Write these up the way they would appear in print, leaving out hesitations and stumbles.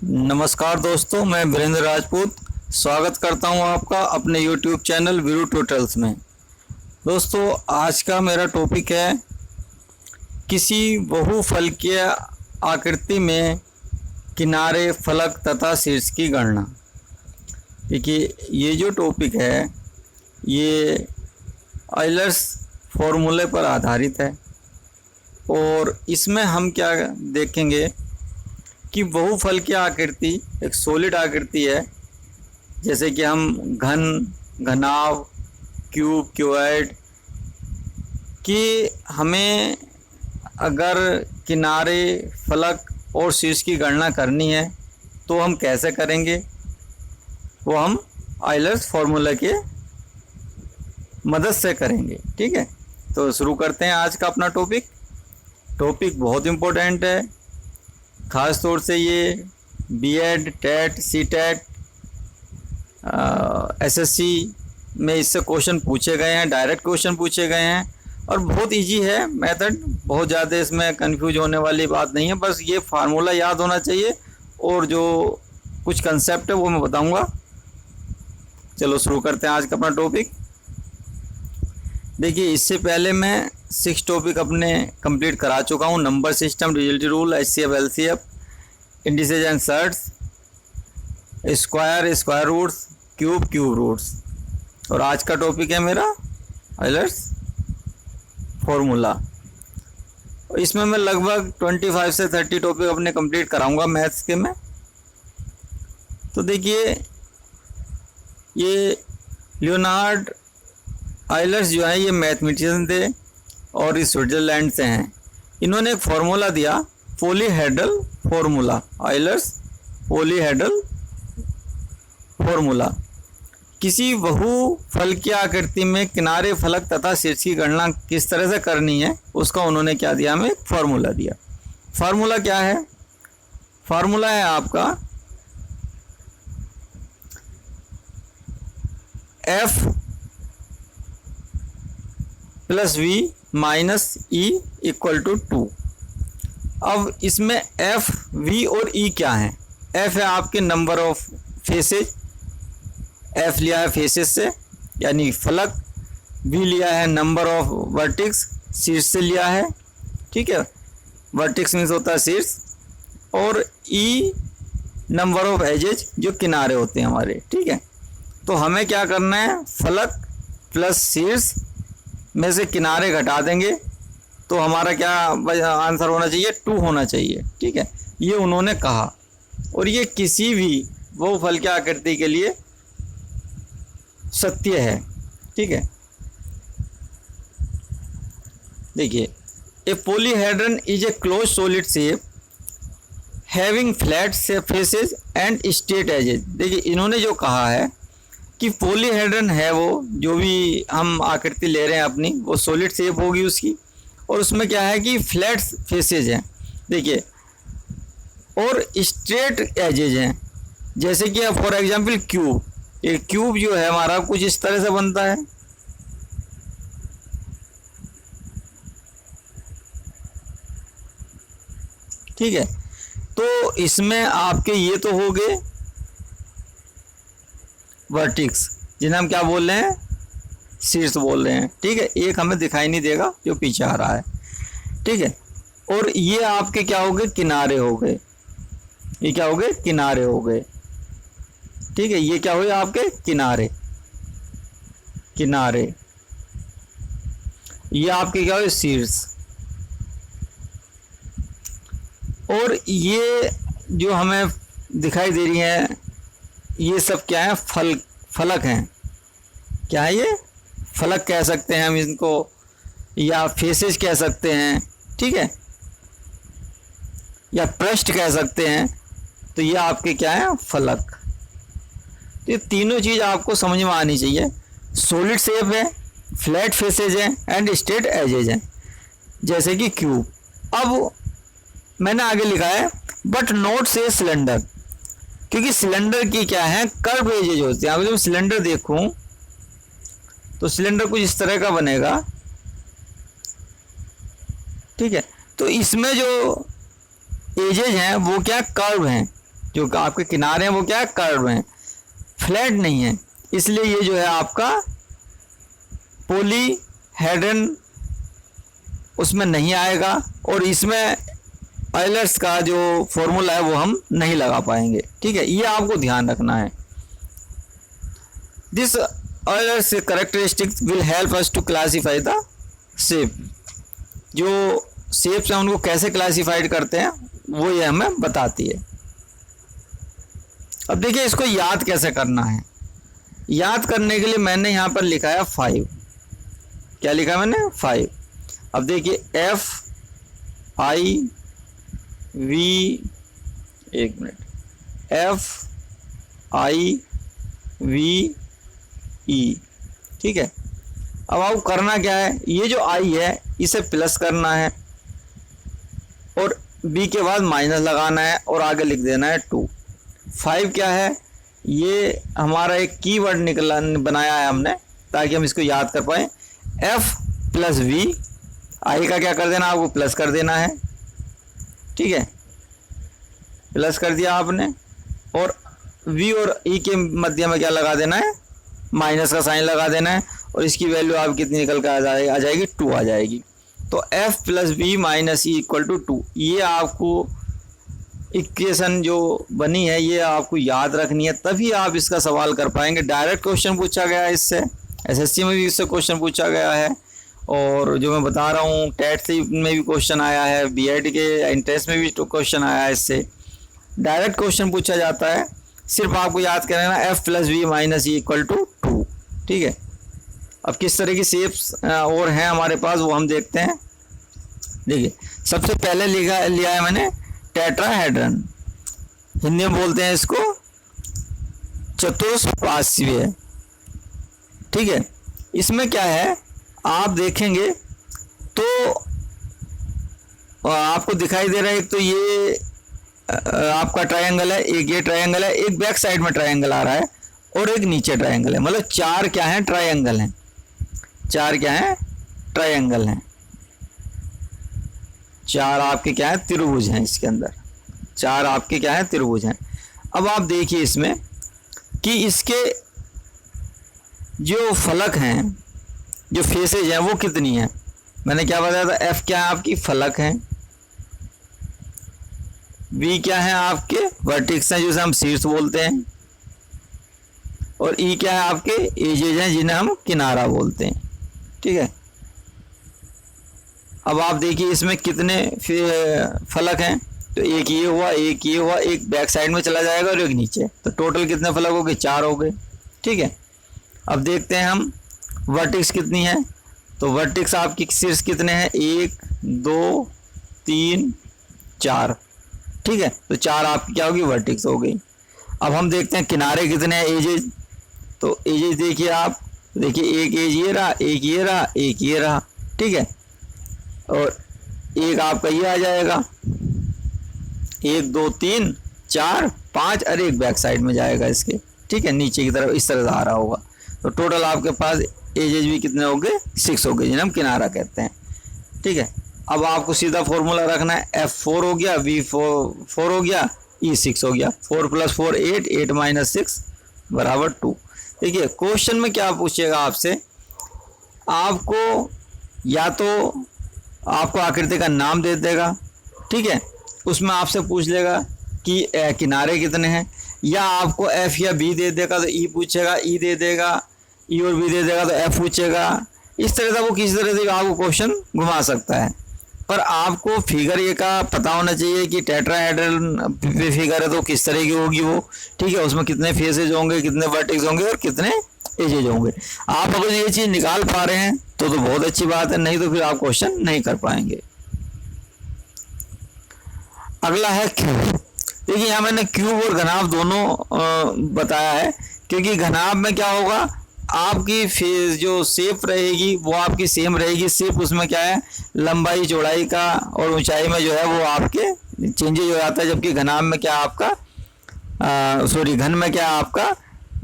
नमस्कार दोस्तों, मैं वीरेंद्र राजपूत स्वागत करता हूं आपका अपने YouTube चैनल वीरू ट्यूटोरियल्स में। दोस्तों, आज का मेरा टॉपिक है किसी बहुफलकीय आकृति में किनारे, फलक तथा शीर्ष की गणना। देखिए, ये जो टॉपिक है ये आइलर्स फॉर्मूले पर आधारित है और इसमें हम क्या देखेंगे कि बहुफलकीय आकृति एक सॉलिड आकृति है, जैसे कि हम घन, घनाभ, क्यूब, क्यूबॉइड कि हमें अगर किनारे, फलक और शीर्ष की गणना करनी है तो हम कैसे करेंगे, वो हम आइलर्स फार्मूला के मदद से करेंगे। ठीक है, तो शुरू करते हैं आज का अपना टॉपिक बहुत इम्पोर्टेंट है। ख़ास तौर से ये बीएड, टेट, सीटेट, एसएससी में इससे क्वेश्चन पूछे गए हैं, डायरेक्ट क्वेश्चन पूछे गए हैं और बहुत इजी है मेथड, बहुत ज़्यादा इसमें कंफ्यूज होने वाली बात नहीं है। बस ये फार्मूला याद होना चाहिए और जो कुछ कंसेप्ट है वो मैं बताऊंगा। चलो शुरू करते हैं आज का अपना टॉपिक। देखिए, इससे पहले मैं 6 टॉपिक अपने कंप्लीट करा चुका हूँ। Number system, digital rule, HCF, LCF, indices and surds, square, square roots, cube, cube roots. और आज का टॉपिक है मेरा आइलर्स फॉर्मूला। इसमें मैं लगभग 25 से 30 टॉपिक अपने कंप्लीट कराऊंगा मैथ्स के में। तो देखिए, ये लियोनार्ड आइलर्स जो है ये मैथमेटिशियन थे और इस स्विट्जरलैंड से हैं। इन्होंने एक फार्मूला दिया, polyhedral formula, Euler's polyhedral formula. किसी बहुफलकीय आकृति में किनारे, फलक तथा शीर्ष की गणना किस तरह से करनी है उसका उन्होंने क्या दिया, हमें एक फार्मूला दिया। फार्मूला क्या है? फार्मूला है आपका F plus V minus E equal to 2। अब इसमें F, V और E क्या है? F है आपके नंबर ऑफ फेसेज, F लिया है फेसेज से यानी फलक, V लिया है नंबर ऑफ वर्टिक्स, शीर्ष से लिया है। ठीक है, वर्टिक्स मीन्स होता है शीर्ष, और E नंबर ऑफ एजेज जो किनारे होते हैं हमारे। ठीक है, तो हमें क्या करना है, फलक प्लस शीर्ष में से किनारे घटा देंगे तो हमारा क्या आंसर होना चाहिए, 2 होना चाहिए। ठीक है, ये उन्होंने कहा और ये किसी भी बहुफलकीय आकृति के लिए सत्य है। ठीक है, देखिए, A polyhedron is a close solid shape having flat faces and straight edges. देखिए, इन्होंने जो कहा है कि पॉलीहेड्रन है वो जो भी हम आकृति ले रहे हैं अपनी, वो सॉलिड शेप होगी उसकी, और उसमें क्या है कि फ्लैट फेसेज हैं। देखिए, और स्ट्रेट एजेज हैं, जैसे कि फॉर एग्जांपल क्यूब। ये क्यूब जो है हमारा कुछ इस तरह से बनता है। ठीक है, तो इसमें आपके ये तो हो गए वर्टिक्स, जिन्हें हम क्या बोल रहे हैं, शीर्ष बोल रहे हैं। ठीक है, एक हमें दिखाई नहीं देगा जो पीछे आ रहा है। ठीक है, और ये आपके क्या हो गए, किनारे हो गए। ये क्या हो गए, किनारे हो गए। ठीक है, ये क्या हुए आपके किनारे, किनारे। ये आपके क्या हुए, शीर्ष। और ये जो हमें दिखाई दे रही है ये सब क्या है, फलक हैं। क्या है ये, फलक कह सकते हैं हम इनको, या फेसेज कह सकते हैं। ठीक है, या पृष्ठ कह सकते हैं। तो ये आपके क्या है, फलक। तो ये तीनों चीज़ आपको समझ में आनी चाहिए। सॉलिड शेप है, फ्लैट फेसेज है एंड स्ट्रेट एजेज हैं, जैसे कि क्यूब। अब मैंने आगे लिखा है बट नॉट से सिलेंडर, क्योंकि सिलेंडर की क्या है, कर्व एजेज होती है। अब जब सिलेंडर देखूं तो सिलेंडर कुछ इस तरह का बनेगा। ठीक है, तो इसमें जो एजेज हैं वो क्या कर्व हैं, जो आपके किनारे हैं वो क्या है, कर्व हैं, फ्लैट नहीं है, इसलिए ये जो है आपका पॉलीहेड्रन उसमें नहीं आएगा, और इसमें ऑयलर्स का जो फॉर्मूला है वो हम नहीं लगा पाएंगे। ठीक है, ये आपको ध्यान रखना है। This Euler's characteristics will help us to classify the shape. जो शेप्स हैं उनको कैसे क्लासीफाइड करते हैं वो ये हमें बताती है। अब देखिए इसको याद कैसे करना है। याद करने के लिए मैंने यहाँ पर लिखा है 5। क्या लिखा है मैंने? 5। अब देखिए FIV, ठीक है। अब आपको करना क्या है, ये जो I है इसे प्लस करना है और B के बाद माइनस लगाना है और आगे लिख देना है 2। 5 क्या है, ये हमारा एक कीवर्ड निकला बनाया है हमने ताकि हम इसको याद कर पाए। F प्लस V, I का क्या कर देना, आपको प्लस कर देना है। ठीक है, प्लस कर दिया आपने, और V और E के मध्य में क्या लगा देना है, माइनस का साइन लगा देना है, और इसकी वैल्यू आप कितनी निकल कर आ जाएगी, 2 आ जाएगी। तो F plus V minus E equal to 2, ये आपको इक्वेशन जो बनी है ये आपको याद रखनी है, तभी आप इसका सवाल कर पाएंगे। डायरेक्ट क्वेश्चन पूछा गया है इससे, SSC में भी इससे क्वेश्चन पूछा गया है, और जो मैं बता रहा हूँ टेट में भी क्वेश्चन आया है, B.Ed के एंट्रेंस में भी क्वेश्चन आया है। इससे डायरेक्ट क्वेश्चन पूछा जाता है। सिर्फ आपको याद करना F plus V minus E equal to 2। ठीक है, अब किस तरह की शेप्स और हैं हमारे पास वो हम देखते हैं। देखिए सबसे पहले लिया है मैंने टेट्राहेड्रन, हिंदी में बोलते हैं इसको चतुष्पार्श्वीय। ठीक है, इसमें क्या है आप देखेंगे तो आपको दिखाई दे रहा है, एक तो ये आपका ट्रायंगल है, एक ये ट्रायंगल है, एक बैक साइड में ट्रायंगल आ रहा है, और एक नीचे ट्रायंगल है। मतलब 4 क्या है, ट्रायंगल हैं। 4 क्या है, ट्रायंगल हैं। 4 आपके क्या है, त्रिभुज हैं। इसके अंदर 4 आपके क्या है, त्रिभुज हैं। अब आप देखिए इसमें कि इसके जो फलक हैं, जो फेसेज हैं वो कितनी है। मैंने क्या बताया था, F क्या है आपकी फलक हैं, V क्या है आपके वर्टिक्स हैं जिसे हम शीर्ष बोलते हैं, और E क्या है आपके एजेज हैं जिन्हें हम किनारा बोलते हैं। ठीक है, अब आप देखिए इसमें कितने फलक हैं, तो एक ये हुआ, एक ये हुआ, एक बैक साइड में चला जाएगा और एक नीचे, तो टोटल कितने फलक हो गए, 4 हो गए। ठीक है, अब देखते हैं हम वर्टिक्स कितनी है, तो वर्टिक्स आपकी शीर्ष कितने हैं, 1 2 3 4। ठीक है, तो 4 आपकी क्या होगी, वर्टिक्स हो गई। अब हम देखते हैं किनारे कितने हैं, एजेज। तो एजेज देखिए आप, देखिए एक एज ये रहा, एक ये रहा, एक ये रहा। ठीक है, और एक आपका ये आ जाएगा, 1 2 3 4 5, और एक बैक साइड में जाएगा इसके। ठीक है, नीचे की तरफ इस तरह से आ रहा होगा, तो टोटल आपके पास एजेज भी कितने हो गए, 6 हो गए, जिन्हें हम किनारा कहते हैं। ठीक है, अब आपको सीधा फॉर्मूला रखना है, F4 हो गया, V4 हो गया, E6 हो गया। 4 + 4 8, 8 - 6 बराबर 2। देखिए क्वेश्चन में क्या पूछेगा आपसे, आपको या तो आपको आकृति का नाम दे देगा, ठीक है, उसमें आपसे पूछ लेगा कि किनारे कितने हैं, या आपको F या B दे देगा तो E पूछेगा, E दे देगा, E और B दे देगा तो F पूछेगा। इस तरह से वो किसी तरह से आपको क्वेश्चन घुमा सकता है, पर आपको फिगर ये का पता होना चाहिए कि टेट्राहेड्रल फिगर है तो किस तरह की होगी वो। ठीक है, उसमें कितने फेसेज होंगे, कितने वर्टेक्स होंगे और कितने एजेज होंगे। आप अगर ये चीज़ निकाल पा रहे हैं तो बहुत अच्छी बात है, नहीं तो फिर आप क्वेश्चन नहीं कर पाएंगे। अगला है क्यूब। देखिए यहाँ मैंने क्यूब और घनाभ दोनों बताया है, क्योंकि घनाभ में क्या होगा, आपकी फेस जो शेप रहेगी वो आपकी सेम रहेगी, सिर्फ उसमें क्या है लंबाई चौड़ाई का और ऊंचाई में जो है वो आपके चेंजेज हो जाता है। जबकि घनाभ में क्या आपका घन में क्या आपका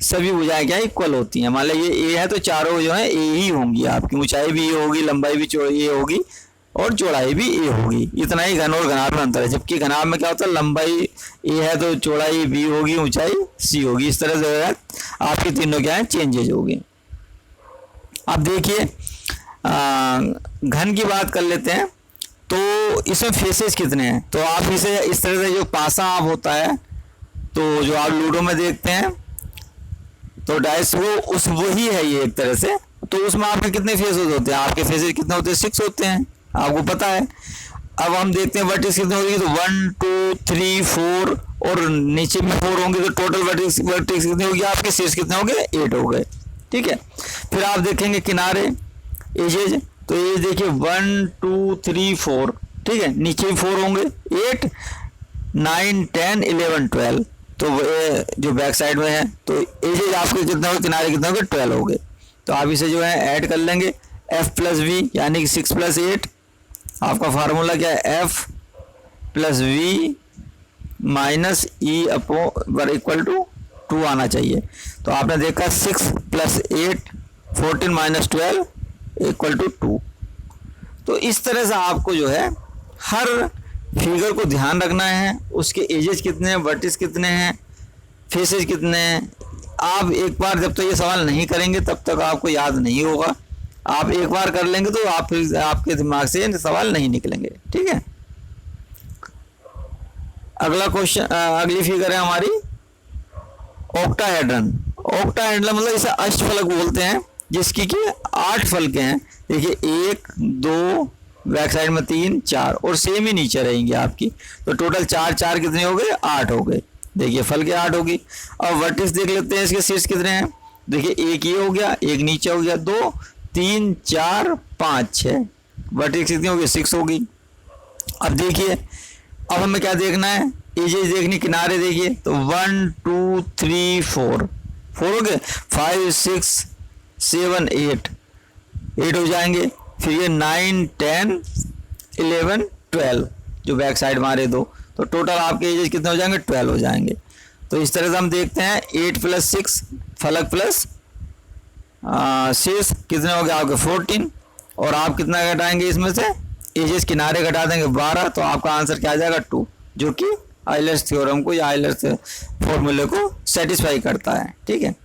सभी भुजाएं क्या इक्वल होती हैं। मान लीजिए ये है तो चारों जो है ए ही होंगी, आपकी ऊंचाई भी ये होगी, लंबाई भी चौड़ाई ये होगी, और चौड़ाई भी ए होगी। इतना ही घन और घनाभ में अंतर है। जबकि घनाभ में क्या होता है, लंबाई ए है तो चौड़ाई बी होगी, ऊंचाई सी होगी। इस तरह से आपकी तीनों क्या है, चेंजेज होगी। अब देखिए घन की बात कर लेते हैं। तो इसमें फेसेस कितने हैं, तो आप इसे इस तरह से, जो पासा आप होता है तो जो आप लूडो में देखते हैं तो डाइस वो उस वही है ये एक तरह से। तो उसमें आपके कितने फेसेस होते हैं, आपके फेसेस कितने होते हैं, 6 होते हैं, आपको पता है। अब हम देखते हैं वर्टिक्स कितने होंगे, तो 1 2 3 4 और नीचे में 4 होंगे। तो टोटल वर्टिक्स कितने होगी, आपके शीर्ष कितने होंगे, 8 हो गए। ठीक है, फिर आप देखेंगे किनारे एजेज, तो ये देखिए 1 2 3 4, ठीक है, नीचे भी 4 होंगे, 8 9 10 11 12। तो जो बैक साइड में है तो एजेज आपके कितने होंगे, किनारे कितने होंगे, 12 हो गए। तो आप इसे जो है ऐड कर लेंगे, f प्लस वी यानी कि 6 प्लस 8। आपका फार्मूला क्या है, f plus V minus E upon equal to 2 आना चाहिए। तो आपने देखा 6 प्लस 8 14 माइनस 12 इक्वल टू 2। तो इस तरह से आपको जो है हर फिगर को ध्यान रखना है, उसके एजेस कितने हैं, वर्टिस कितने हैं, फेसेस कितने हैं। आप एक बार जब तक ये सवाल नहीं करेंगे तब तक आपको याद नहीं होगा। आप एक बार कर लेंगे तो आप फिर आपके दिमाग से सवाल नहीं निकलेंगे। ठीक है, अगला क्वेश्चन, अगली फिगर है हमारी ऑक्टाहेड्रन। ऑक्टाहेड्रन मतलब इसे अष्टफलक बोलते हैं, जिसकी कि 8 फलकें हैं। देखिए 1 2 बैक साइड में 3 4 और सेम ही नीचे रहेंगी आपकी। तो टोटल 4 4 कितने हो गए, 8 हो गए। देखिए फलकें 8 होगी। अब वर्टिक्स देख लेते हैं, इसके शीर्ष कितने हैं। देखिए एक ये हो गया, एक नीचे हो गया, 2 3 4 5 6 वर्टिक्स कितनी होगी, 6 होगी। अब देखिए अब हमें क्या देखना है, एजेस देखनी, किनारे देखिए। तो 1 2 3 4 हो गए, 5 6 7 8 हो जाएंगे। फिर ये 9 10 11 12 जो बैक साइड मारे 2, तो टोटल आपके एजेस कितने हो जाएंगे, 12 हो जाएंगे। तो इस तरह से हम देखते हैं 8 प्लस 6 फलक प्लस शीर्ष कितने हो गए आपके 14। और आप कितना घटाएंगे इसमें से, एजेस किनारे घटा देंगे 12, तो आपका आंसर क्या आ जाएगा 2, जो कि आइलर्स थ्योरम को या आइलर्स फॉर्मूले को सेटिस्फाई करता है। ठीक है,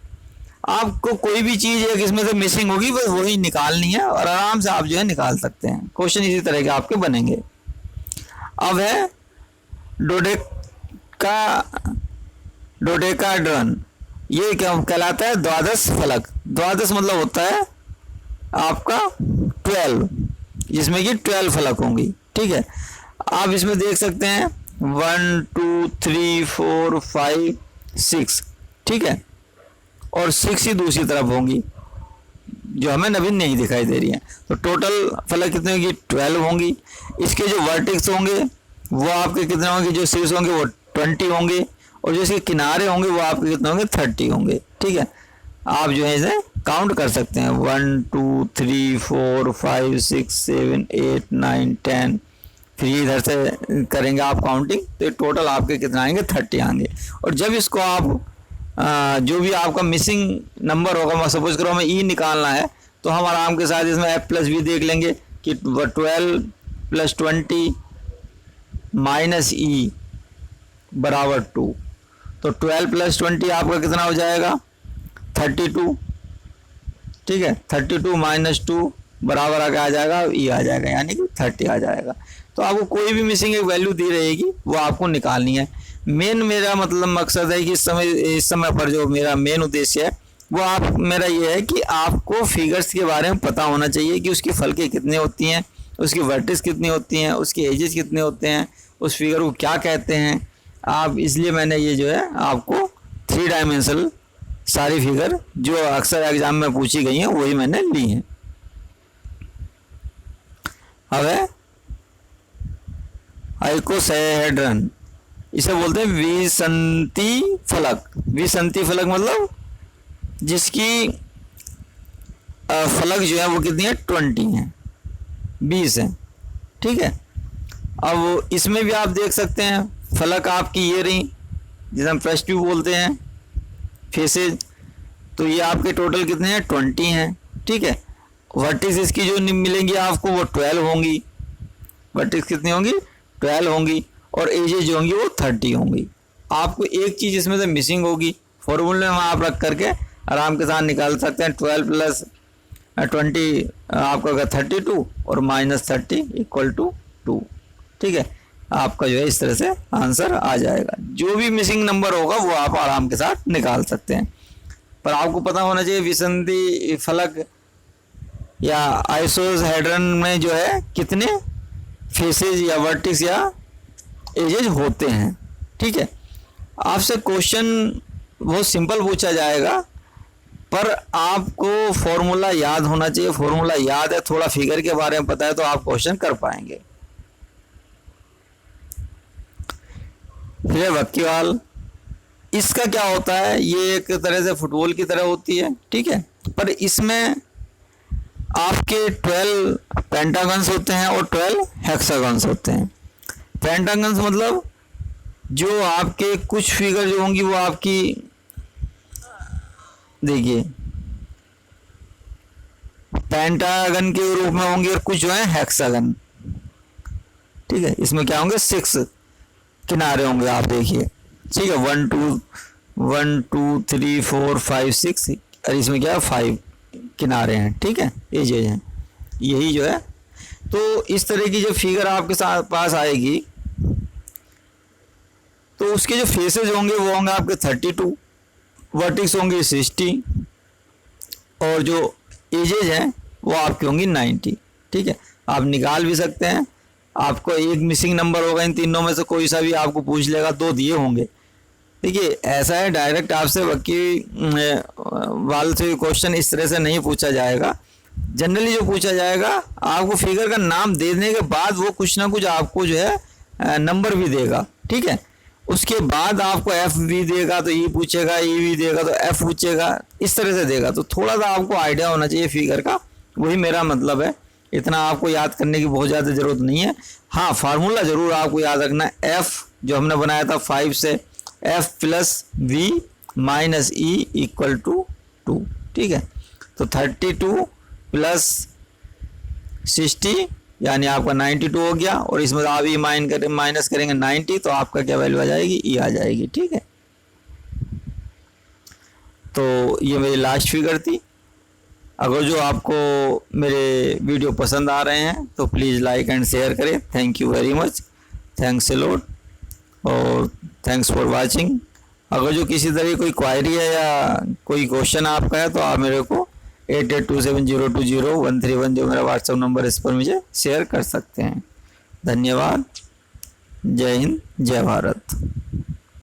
आपको कोई भी चीज़ है इसमें से मिसिंग होगी बस वही निकालनी है और आराम से आप जो है निकाल सकते हैं। क्वेश्चन इसी तरह के आपके बनेंगे। अब है डोडेकाड्रन। ये क्या कहलाता है, द्वादश फलक। द्वादश मतलब होता है आपका 12, जिसमें कि 12 फलक होंगी। ठीक है, आप इसमें देख सकते हैं 1 2 3 4 5 6, ठीक है, और 6 ही दूसरी तरफ होंगी जो हमें नवीन नहीं दिखाई दे रही है। तो टोटल फलक कितने होंगी, 12 होंगी। इसके जो वर्टिक्स होंगे वो आपके कितने होंगे, जो शीर्ष होंगे वो 20 होंगे और जो इसके किनारे होंगे वो आपके कितने होंगे, 30 होंगे। ठीक है, आप जो है इसे काउंट कर सकते हैं 1 2 3 4 5 6 7 8 9 10। फिर इधर से करेंगे आप काउंटिंग, तो टोटल आपके कितने आएंगे, 30 आएंगे। और जब इसको आप जो भी आपका मिसिंग नंबर होगा, सपोज करो हमें ई निकालना है, तो हम आराम के साथ इसमें एफ प्लस वी देख लेंगे कि 12 प्लस 20 माइनस ई बराबर 2। तो 12 प्लस 20 आपका कितना हो जाएगा, 32। ठीक है, 32 माइनस 2 बराबर आगे आ जाएगा ई आ जाएगा, यानी कि 30 आ जाएगा। तो आपको कोई भी मिसिंग एक वैल्यू दी रहेगी वो आपको निकालनी है। मेन मेरा मतलब मकसद है कि इस समय पर जो मेरा मेन उद्देश्य है वो मेरा ये है कि आपको फिगर्स के बारे में पता होना चाहिए कि उसकी फलकें कितनी होती हैं, उसकी वर्टिस कितनी होती हैं, उसके एजेस कितने होते हैं, उस फिगर को क्या कहते हैं। आप इसलिए मैंने ये जो है आपको 3 डायमेंशनल सारी फिगर जो अक्सर एग्जाम में पूछी गई हैं वही मैंने ली हैं। अब है आइकोसाहेड्रन, इसे बोलते हैं विसंती फलक। विसंती फलक मतलब जिसकी फलक जो है वो कितनी है, 20 है, 20 है। ठीक है, अब इसमें भी आप देख सकते हैं फलक आपकी ये रही, जिसे हम फ्रस्ट्यू बोलते हैं, फेसेज। तो ये आपके टोटल कितने हैं, 20 हैं। ठीक है, वर्टिस इसकी जो मिलेंगी आपको वो 12 होंगी। वर्टेक्स कितनी होंगी, 12 होंगी, और एजेज जो होंगी वो 30 होंगी। आपको एक चीज़ इसमें से मिसिंग होगी, फॉर्मूले में आप रख करके आराम के साथ निकाल सकते हैं। 12 प्लस 20 आपका होगा 32 और -30 इक्वल टू 2। ठीक है, आपका जो है इस तरह से आंसर आ जाएगा। जो भी मिसिंग नंबर होगा वो आप आराम के साथ निकाल सकते हैं, पर आपको पता होना चाहिए विसंधि फलक या आइसोहेड्रन में जो है कितने फेसेज या वर्टिक्स या एजेज होते हैं। ठीक है, आपसे क्वेश्चन बहुत सिंपल पूछा जाएगा, पर आपको फॉर्मूला याद होना चाहिए। फॉर्मूला याद है, थोड़ा फिगर के बारे में पता है, तो आप क्वेश्चन कर पाएंगे। फिर वक्कीवाल, इसका क्या होता है, ये एक तरह से फुटबॉल की तरह होती है। ठीक है, पर इसमें आपके 12 पेंटागन्स होते हैं और 12 हेक्सागन्स होते हैं। पेंटागन्स मतलब जो आपके कुछ फिगर जो होंगी वो आपकी, देखिए पेंटागन के रूप में होंगी और कुछ जो है हेक्सागन। ठीक है, इसमें क्या होंगे, 6 किनारे होंगे, आप देखिए। ठीक है, 1 2 3 4 5 6, और इसमें क्या है 5 किनारे हैं। ठीक है, ये जो है यही जो है। तो इस तरह की जो फिगर आपके साथ पास आएगी, तो उसके जो फेसेस होंगे वो होंगे आपके 32, वर्टिक्स होंगे 60, और जो एजेज हैं वो आपकी होंगी 90। ठीक है, आप निकाल भी सकते हैं। आपको एक मिसिंग नंबर होगा, इन तीनों में से कोई सा भी आपको पूछ लेगा, 2 दिए होंगे। देखिए ऐसा है, डायरेक्ट आपसे वकील से क्वेश्चन इस तरह से नहीं पूछा जाएगा। जनरली जो पूछा जाएगा, आपको फिगर का नाम देने के बाद वो कुछ ना कुछ आपको जो है नंबर भी देगा। ठीक है, उसके बाद आपको एफ भी देगा तो ई पूछेगा, ई भी देगा तो एफ पूछेगा, इस तरह से देगा। तो थोड़ा सा आपको आइडिया होना चाहिए फिगर का, वही मेरा मतलब है। इतना आपको याद करने की बहुत ज़्यादा ज़रूरत नहीं है। हाँ, फार्मूला ज़रूर आपको याद रखना है। एफ जो हमने बनाया था 5 से, F plus V minus E equal to 2। ठीक है, तो 32 प्लस 60 यानी आपका 92 हो गया, और इसमें आप ई माइनस करेंगे 90, तो आपका क्या वैल्यू आ जाएगी, ई आ जाएगी। ठीक है, तो ये मेरी लास्ट फिगर थी। अगर जो आपको मेरे वीडियो पसंद आ रहे हैं तो प्लीज़ लाइक एंड शेयर करें। Thank you very much, thanks a lot, और थैंक्स फॉर वाचिंग। अगर जो किसी तरह की कोई क्वायरी है या कोई क्वेश्चन आपका है तो आप मेरे को 8827020131 जो मेरा व्हाट्सएप नंबर, इस पर मुझे शेयर कर सकते हैं। धन्यवाद। जय हिंद, जय भारत।